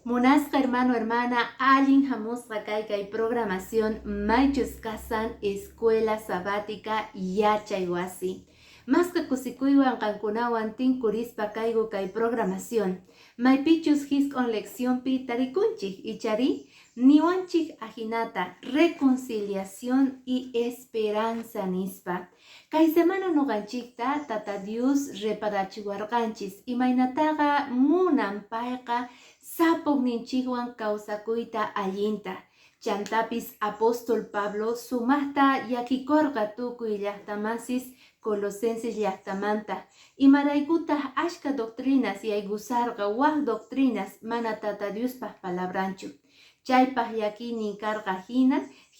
Munasqa hermano, hermana, allin hamusqa kay programación maychus kasan escuela sabática yachay wasi. Masqa kusikuywan qankunawan tinkurispa kaygu kay programación. Maypichus hisk'on lecciónpi tarikunchik ichari niwanchik ajinata reconciliación y esperanza nispa. Kay semana nuqanchikta Tata Dios reparachiwarqanchis imaynataqa munan payqa sapugninchikwan kawsakuyta allinta. Chantapis apóstol Pablo sumaqta yakikorqa tukuy llaqtamasis Colosenses llaqtamanta. Imaraykutaq ashka doctrinas yaygusarqa waq doctrinas mana Tata Diospaq palabranchu. Chaypaq yakinin karqa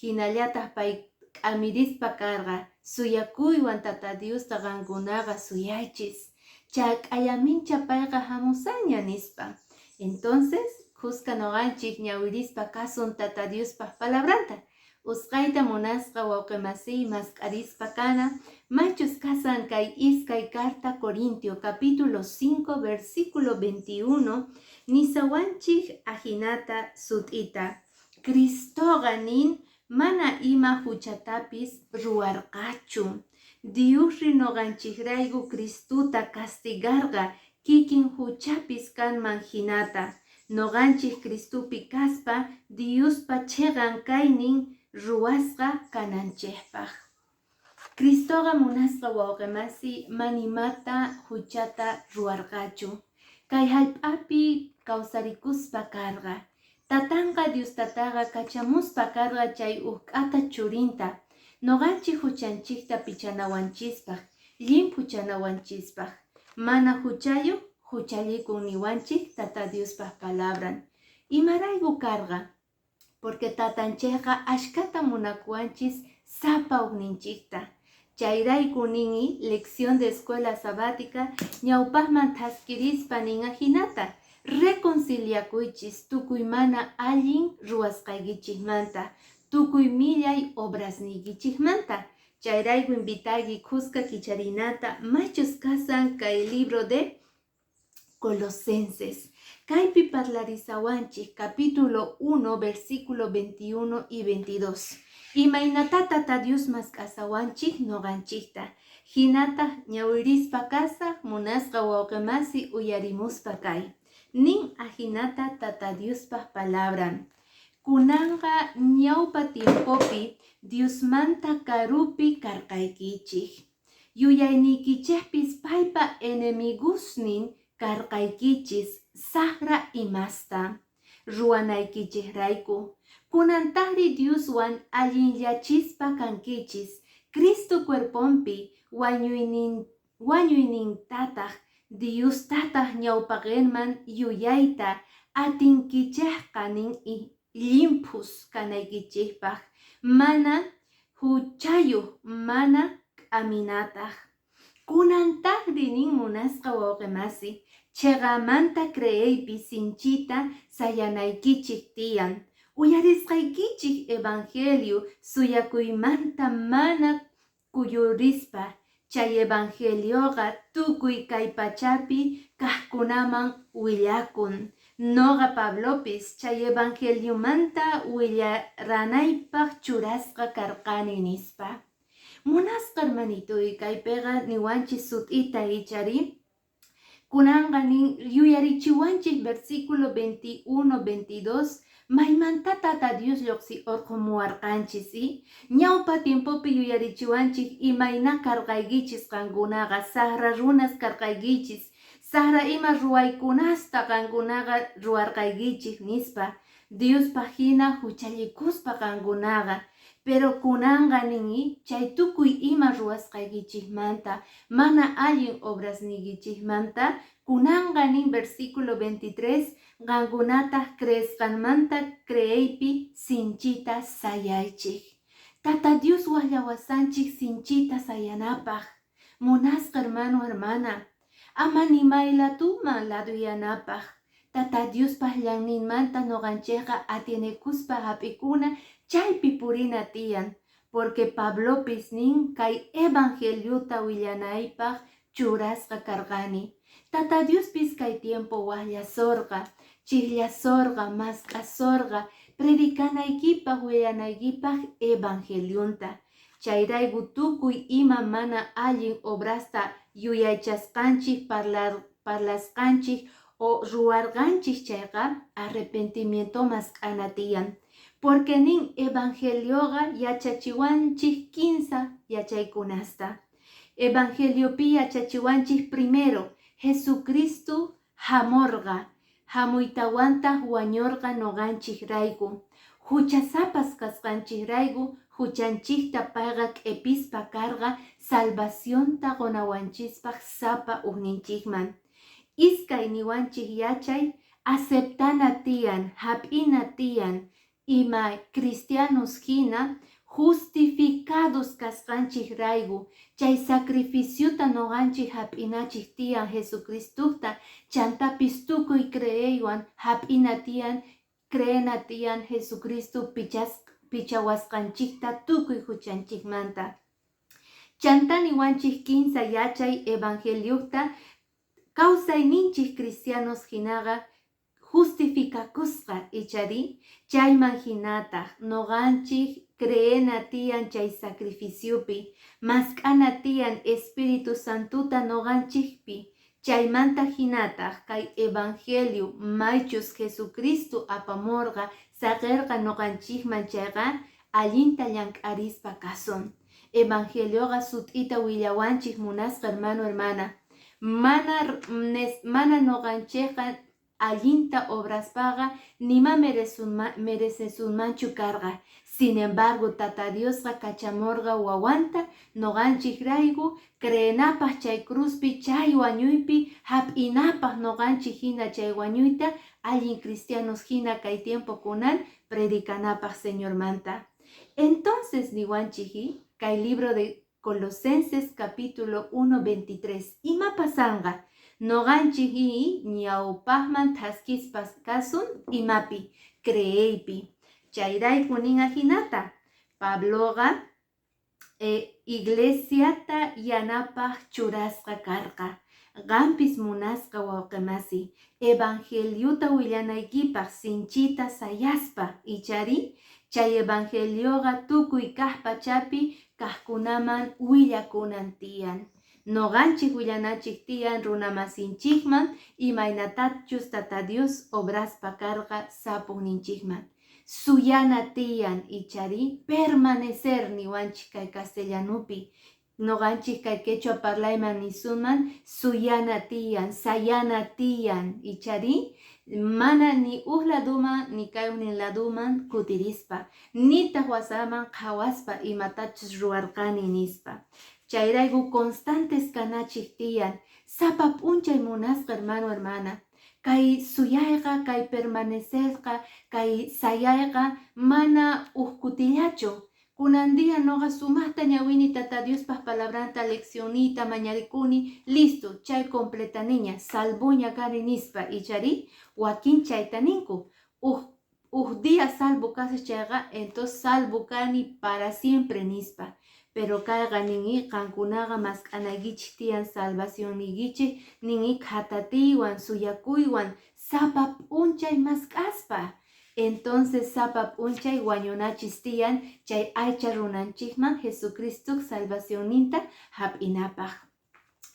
hinallataq pay k'amirispa karqa suyakuywan Tata Diosta qankunaqa suyaychis. Chak'ayamincha payqa hamusaña nispa. Entonces, kuska noqanchik ñawirispa kasun Tata Diospaq palabranta. Usqayta munasqa wawqimasiy masqarispa kana, maychus kasan kay iskay carta Corintio capítulo 5 versículo 21 nisawanchik ajinata sut'ita. Cristoqa nin mana ima huchatapis ruwarqachu. Diosri noqanchikrayku Cristuta castigarqa kikin huchapis kanman hinata. Noqanchik Cristupi kaspa Diospa cheqan kaynin ruwasqa kananchikpaq. Cristoqa munasqa wawqimasi manimata huchata ruwarqachu. Kay hallp'api kawsarikuspa karqa. Tatanqa Diostataqa kachamuspa karqa chay uk'ata churinta. Noqanchik huchanchikta pichanawanchispaq, limpu chanawanchispaq. Mana huchayuq huchallikun niwanchik Tata Diospaq palabran. Imarayku karqa, porque tatanchikqa ashkata munakuanchis sapawninchikta. Chayrayku nini lección de escuela sabática ñawpaqman taskirispa nin ajinata. Reconciliakuychis tukuy mana allin ruwasqaykichikmanta, tukuy millay obrasniykichikmanta. Chayrayku invitayki kuska kicharinata maychus kasan kay libro de Colosenses. Kaypi parlarisawanchik capítulo 1 versículo 21 y 22. Imaynata Tata Dios mask'asawanchik noqanchikta. Hinata ñawirispa kasa munasqa wawqimasi uyarimuspa kay. Nin ajinata Tata Diospaq palabran. Kunanqa ñawpa tiempopi Diosmanta karupi karqaykichik. Yuyaynikichikpis paypa enemigusnin karqaykichis saqra imasta ruwanaykichikrayku. Kunantaqri Dioswan allinllachispa kankichis. Cristo cuerponpi wañuynintataq Diostataq ñawpaqinman yuyayta atinkichikqanin limpus kanaykichikpaq. Mana huchayuq, mana k'aminataq. Kunantaqri nin munasqa wawqimasi, cheqamanta creeypi sinchita sayanaykichik tiyan. Uyarisqaykichik evangelio suyakuymanta mana kuyurispa. Chay evangelioqa tukuy kay pachapi kaqkunaman willakun. Noqa Pablopis chay evangeliomanta willaranaypaq churasqa karqani nispa. Munasqa hermanitoy kaypiqa niwanchis sut'ita ichari. Kunanqa nin yuyarichiwanchik versículo 21-22 maymanta Tata Dios lluqsi urqumuwarqanchisi. Ñawpa tiempopi yuyarichiwanchik imayna karqaykichis qankunaqa, saqra runas karqaykichis, saqra ima ruwaykunasta qankunaqa ruwarqaykichik nispa. Diospa hina huchallikuspa qankunaqa. Pero kunanqa nini chay tukuy ima ruwasqaykichikmanta, mana allin obrasniykichikmanta, kunanqa nin versículo 23 qankunataq creesqanmanta creeypi sinchita sayaychik. Tata Dios wallawasanchik sinchita sayanapaq. Munasqa hermano, hermana, ama nimaylatuma laduyanapaq. Tata Diospaq llanninmanta noqanchikqa atinekuspa hap'ikuna chaypi purina tiyan. Porque Pablopis nin kay evangeliota willanaypaq churasqa karqani. Tata Dios kay tiempo wallasorqa, chillasorqa, maskasorqa, predicanaykipaq, willanaykipaq evangeliunta. Chayrayku tukuy ima mana allin obrasta yuyaychasqanchik, parlasqanchik o ruwarqanchik chayqa arrepentimiento mask'ana tiyan. Porque nin evangelioqa yachachiwanchik kinsa yachaykunasta. Evangeliopi yachachiwanchik primero Jesucristo hamorqa, hamuitawantaq wañurqa noqanchik rayku. Huchasapas kasqanchikrayku huchanchikta payqa q'ipispa karqa salvacionta qonawanchispaq sapa ugninchikman. Iskay niwanchik yachay aceptana tiyan, hap'ina tiyan, ima cristianos hina justificados kasqanchik rayku. Chay sacrificiota noqanchik hap'inachik tiyan Jesucristuta, chantapis tukuy creeywan hap'ina tiyan, creena tiyan Jesucristo pichawasqanchikta tukuy huchanchikmanta. Chanta niwanchik kinsa yachay evangeliota kawsayninchik cristianos hinaqa justificakusqa ichari, chayman hinataq noqanchik creena tiyan chay sacrificiopi, mask'ana tiyan Espíritu Santuta noqanchikpi. Chaymanta hinataq kay evangelio maychus Jesucristo apamurqa saqirqa noqanchikman chayqa allinta llank'arispa kasun. Evangelioqa sut'ita willawanchik munasqa hermano hermana. Mana noqanchikqa allinta obraspaqa nima merecesunmanchu karqa. Sin embargo, Tata Diosqa kachamurqa wawanta noqanchik rayku creenapaq chay cruzpi, chay wañuypi hap'inapaq noqanchik hina chay wañuyta allin cristianos hina kay tiempo kunan predicanapaq Señor manta. Entonces niwanchiki kay libro de Colosenses capítulo 1:23 ima pasanqa noqanchiki ñawpaqman taskispas kasun imapi creeypi. Chayrayku ninga hinata Pabloqa iglesiata yanapaq churasqa karqa. Qampis munasqa wawqimasi evangeliota willanaykipaq sinchita sayaspa ichari, chay evangelioqa tukuy kaq pachapi kaqkunaman willakunan tiyan. Noqanchik willanachik tiyan runamasinchikman imaynatachus Tata Dios obraspa karqa sapugninchikman. Suyana tiyan ichari, permanecer niwanchik kay castellanupi. Noqanchik kay quechua parlayman nisunman suyana tiyan, sayana tiyan ichari, mana ni laduman ni kay laduman kutirispa, nitaq wasaman qhawaspa imatachus ruwarqani nispa. Chayrayku constantes kanachik tiyan, sapa p'unchay munasqa hermano hermana. Kay suyayqa, kay permanecerqa, kay sayayqa mana kutillachu. Kunan día noqa sumaqta ñawini Tata Diospaq palabranta leccionita mañarikuni, listo, chay completa niña, salvoña kani nispa ichari, wakin chayta ninku. Día salvo kasi chayqa, entonces salvo kani para siempre nispa. Pero kayqa ningi qankunaqa mask'anaykichik tiyan salvación nikichik, ningi khatatiwan, suyakuywan, sapa p'unchay mask'aspa. Entonces sapa p'unchay wañunachis tiyan chay aycha runanchikman Jesucristo salvacioninta hap'inapaq.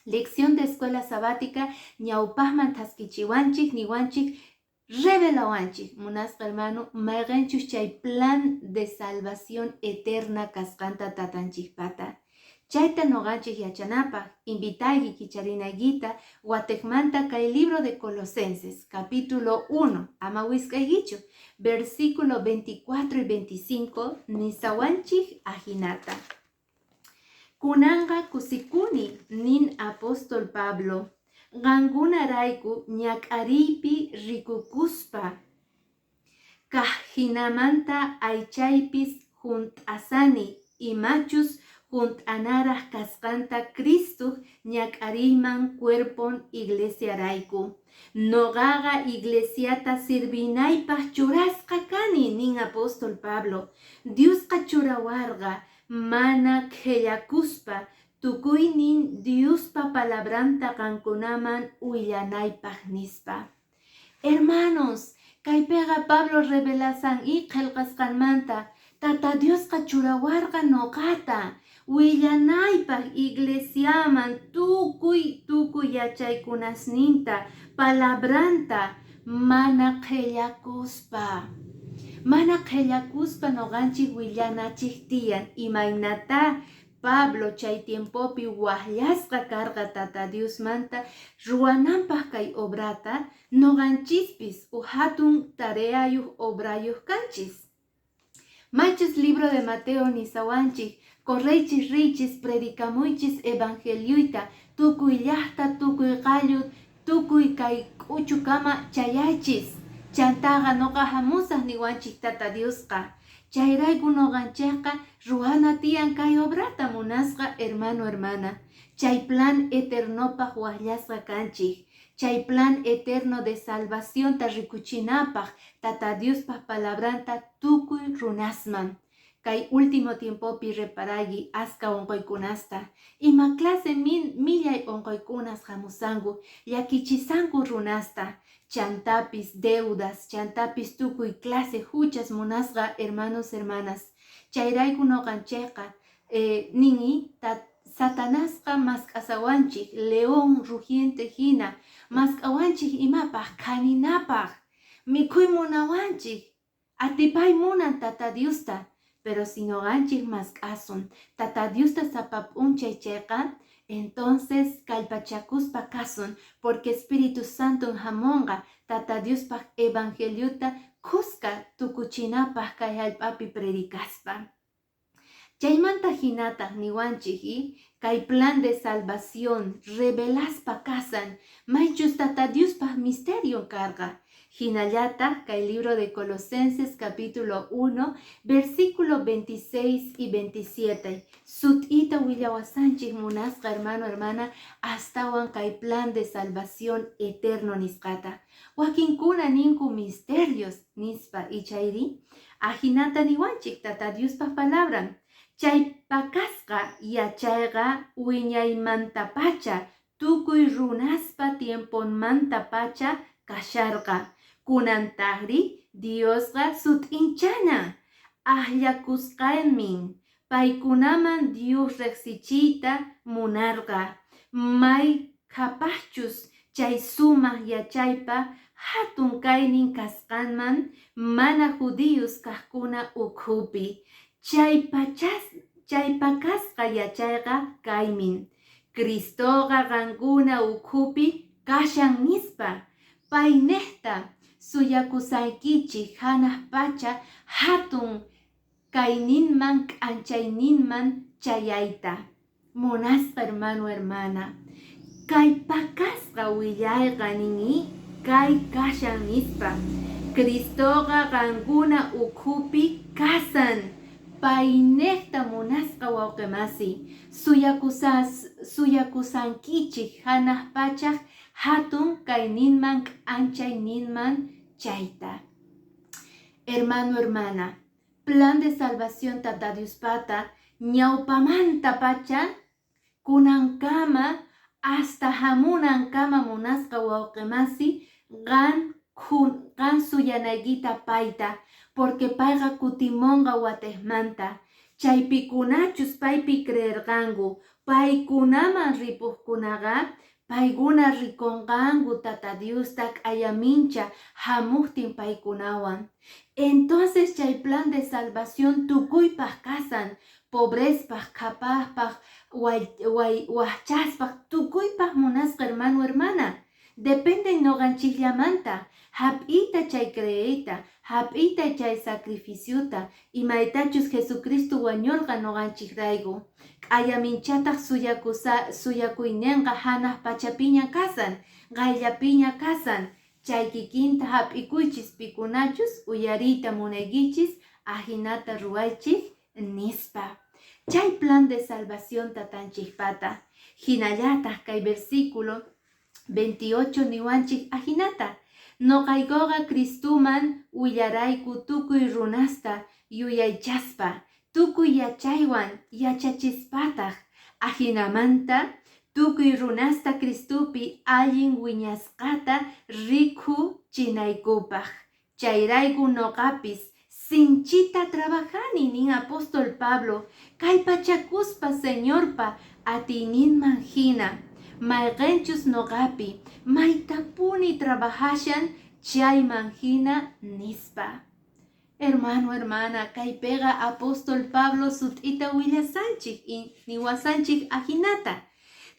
Lección de escuela sabática ñawpaqman taskichiwanchik niwanchik revelawanchik munasqa hermano mayqanchus chay plan de salvación eterna kasqanta tatanchikpata. Chayta noqanchik yachanapaq invitayki kicharinaykita watekmanta kay libro de Colosenses capítulo 1 ama wiskaykichu versículo 24 y 25 nisawanchik ahinata. Kunanga kusikuni nin apóstol Pablo qankunarayku ñak'ariypi rikukuspa kajinamanta aychaypis junt'asani imachus junt'anaraq kasqanta Cristo ñak'ariyman cuerpon iglesiarayku. Noqaqa iglesiata sirvinaypaq churasqa kani nin apóstol Pablo. Diosqa churawarqa mana qhellakuspa tukuynin Diospa palabranta kankunaman willanaypaq nispa. Hermanos, kaypega Pablo revelasan y qillqasqanmanta Tata Diosqa churawarqa noqata willanaypaq iglesiaman tukuy yachaykunasninta palabranta mana qhillakuspa noqanchik willanachik tiyan imaynata Pablo chay tiempopi waqllasqa karqa Tata Diosmanta ruwananpaq kay obrata noqanchispis hatun tareayuq obrayuq kanchis. Machus libro de Mateo nisawanchik correychis riches predikamuychis evangeliuita tukuy llaqta tukuy qallut tukuy kay k'uchukama chayaychis chantaqa noqa hamusaq niwanchik Tata Diosqa. Chayrayku noqanchikqa ruwana tiyan kay obrata munasqa hermano hermana. Chay plan eternopaq waqllasqa kanchik. Chay plan eterno de salvación ta rikuchinapaq Tata Diospaq palabranta tukuy runasman. Kay último tiempopi reparagui aska onqoykunasta. Ima clase millay onqoykunas hamusangu llakichisangu runasta. Chantapis deudas, chantapis tukuy clase huchas munasqa hermanos hermanas. Chayrayku noqanchikqa nini Satanasqa mask'asawanchik león rugiente hina mask'awanchik imapaq kaninapaq mikhuy munawanchik atipay munan Tata Diosta pero si noqanchik mask'asun Tata Diosta sapap'unchay chayqa entonces kallpachakuspa kasun porque Espíritu Santo hamunqa Tata Diospaq evangeliuta kuska tukuchinapaq kay allpapi predikaspa. Chaymanta hinata niwanchik kay plan de salvación revelaspa kasan maychus Tata Diospaq misterio karqa. Hinallata kay libro de Colosenses capítulo 1 versículo 26 y 27. Sut'ita willawasanchik munasqa hermano hermana astawan kay plan de salvación eterno nisqata. Wakinkuna ninku misterios nispa ichayri ahinata niwanchik Tata Diospaq palabran. Chay pakasqa yachayqa wiñaymantapacha tukuy runaspa tiemponmantapacha kasharqa. Kunantaqri Diosqa sut'inchana aklakusqanmin paykunaman Dios reqsichiyta munarqa. May kapaqchus chay sumaq yachaypa hatun kaynin kasqanman mana judíos kaqkuna ukhupi. Chay pakasqa yachayqa kaymin. Cristoqa qankuna ukhupi kashan nispa. Paynehta suyakusaykichik hanaq pacha hatun kayninman k'anchayninman chayayta. Munasqa hermano hermana. Kay pakasqa willayqa nini kay kashan nispa. Cristoqa qankuna ukhupi kasan. Paynehta munasqa wawqimasi suyakusankichik hanaq pachaq hatun kayninman k'anchayninman chayta. Hermano hermana, plan de salvación Tata Diospata ñawpamanta pacha kunankama hasta hamunankama munasqa wawqimasi qan suyanaykita payta porque payqa kutimunqa watejmanta. Chaypikunachus paypi creerqanku. Paykunaman ripuqkunaqa paykuna rikunqanku Tata Diosta k'ayamincha hamuqtin paykunawan. Entonces chay plan de salvación tukuypaq kasan. Pobrespaq, kapaqpaq, wahchaspaq tukuypaq munasqa hermano hermana. Depende noqanchiklamanta. Hap'ita chay creeyta, hap'ita chay sacrificiuta, imaytachus Jesucristo wañurqa noqanchikrayku. K'ayaminchata suyakuyninqa hanaq pachapiña kasan, qayllapiña kasan. Chay kikinta hap'ikuychis pikunachus uyariyta munaykichis ahinata ruwaychik nispa. Chay plan de salvación tatanchikpata. Hinallataq kay versículo 28 niwanchik ahinata. Noqaykuqa Cristuman willarayku tukuy runasta yuyaychaspa, tukuy yachaywan yachachispataq, Ajinamanta tukuy runasta Cristupi allin wiñasqata rikhu chinaykupaq. Chayrayku noqapis sinchita trabajani nin apóstol Pablo. Kay pachakuspa Señorpa atiyninman hina. Mayqinchus noqapi maytapuni trabajashan chayman hina nispa. Hermano, hermana, kaypega apóstol Pablo sut'ita willasanchik y niwasanchik ajinata.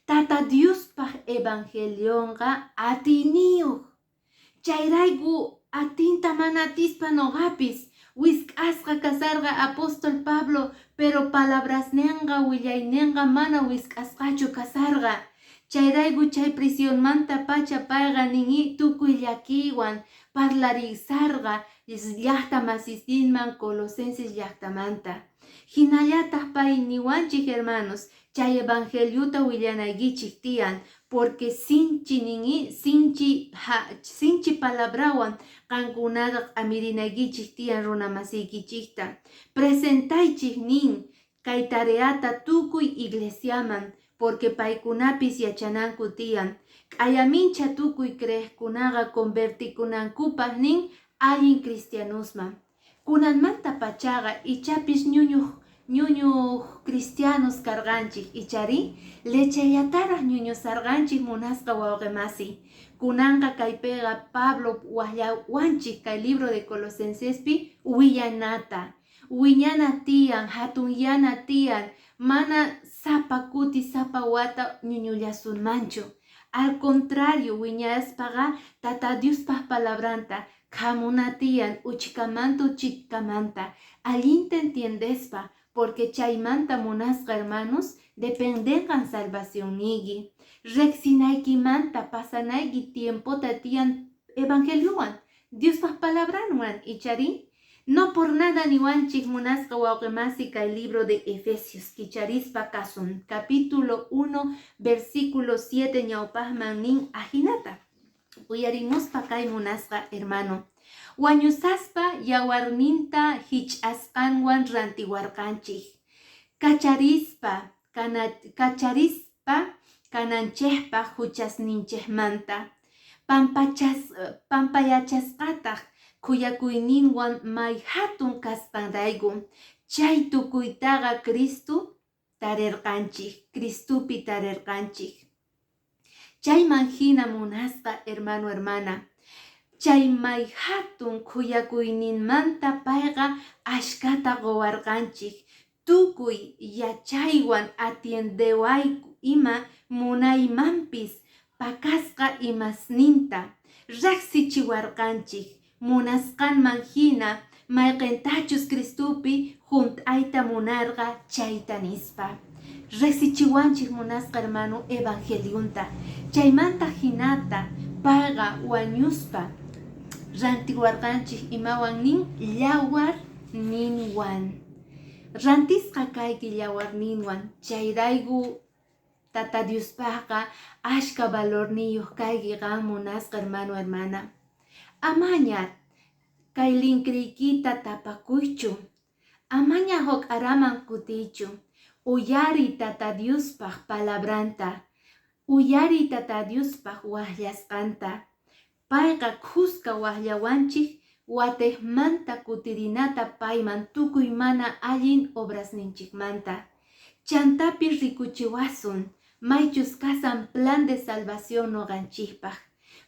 Tata Diospaj evangelionqa atiniyuq. Chayrayku atinta mana atispa noqapis wisk'asqa kasarqa apóstol Pablo, pero palabrasninqa willayninqa mana wisk'asqachu kasarqa. Chayrayku chay prisionmanta pacha payqa ninmi tukuy llakiwan parlarisarqa llaqta masistinman Colosenses llaqtamanta. Hinallataq pay niwanchik hermanos, chay evangeliuta willanaykichik tiyan, porque sinchi palabrawan qankunata amirinaykichik tiyan runamasiykichikta. Presentaychik nin kay tareata tukuy iglesiaman, porque paykunapis yachananku tiyan. K'ayamincha tukuy creqkunaqa convertikunankupaq nin allin cristianusman. Kunanmanta pachaqa ichapis ñuñuq cristianos karganchik ichari lechayataraq ñuñusarganchik munasqa wawqimasi. Kunanqa kaypega Pablo wallawanchik kay libro de Colosensespi wiñana tiyan, hatunyana tiyan, mana sapa kuti sapa wata ñuñullasunmanchu. Al contrario, wiñaspaqa tata Diospaj palabranta kamunatiyan uchkamanta uchitkamanta allinta entiendespa, porque chaymanta munasqa hermanos dependengan salvación nigi. Reqsinaykimanta pasanayki tiempota tiyan evangeliowan Diospaj palabranwan ichari. No por nada niwanchik munasqa wawqimasi kay libro de Efesios kicharispa kasun capítulo 1 versículo 7 ñawpajman nin ajinata. Uyarimuspa kay munasqa hermano. Wañusaspa yawarninta hich'asqanwan rantiwarqanchik. Kacharispa kananchikpaq huchasninchikmanta. Pampayachasqataq kuyakuyninwan may hatun kaspanrayku. Chay tukuytaqa Cristupi tarirqanchik. Chayman hina munasqa hermano, hermana. Chay may hatun kuyakuyninmanta payqa ashkata quwarqanchik. Tukuy yachaywan atiendewayku ima munaymanpis pakasqa imasninta riqsichiwarqanchik. Munasqanman hina mayqintachus Cristupi junt'ayta munarqa chayta nispa. Riqsichiwanchik munasqa hermano evangeliunta. Chaymanta hinata payqa wañuspa rantiwarqanchik imawan nin llawarninwan. Rantisqa kayki llawarninwan. Chayrayku tata Diospajqa ashka valorniyuq kayki qan munasqa hermano, hermana. Amaña kay linkrikita tapakuychu. Amaña huq'araman kutiychu. Uyari tata Diospaj palabranta. Uyari tata Diospaj waqllasqanta. Payqa khusqa waqllawanchik watejmanta kutirinata payman tukuy mana allin obrasninchikmanta. Chantapi rikuchiwasun maychus kasan plan de salvación noqanchikpaq.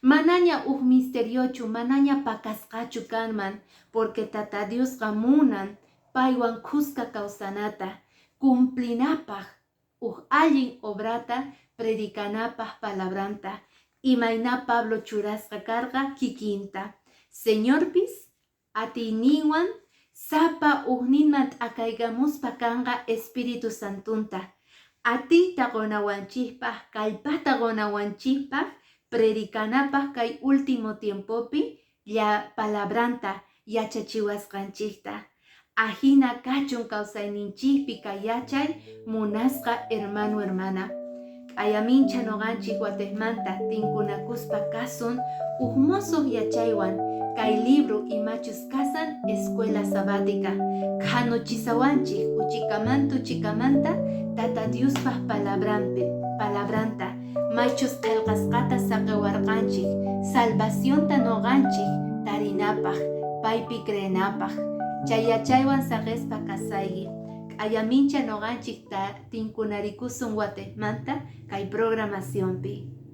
Manaña misteriochu, manaña pakasqachu kanman, porque tata Diosqa munan paywan khusqa kawsanata, cumplinapaq allin obrata predicanapaq palabranta. Imayna Pablo churasqa karqa kikinta. Señorpis atiyninwan sapa ninman t'akaykamuspa kanqa Espíritu Santunta. Atiyta qunawanchikpaq, kallpata qunawanchikpaq predicanapaq kay último tiempopi palabranta yachachiwasqanchikta. Ajina kachun kawsayninchikpi kay yachay munasqa hermano, hermana. Ayamincha noqanchik watejmanta tinkunakuspa kasun musuq yachaywan Kay libro imachus kasan escuela sabática. Kano chisawanchik uchikamanta tata Diospaj palabranta. Machos qelqasqata saqewarqanchik. Salvación noqanchik tarinapaj, paypi creenapaj. Chayachaywan saqespa kasaygi. Ayamincha noqanchik tinkunarikusun watemanta kay programaciónpi.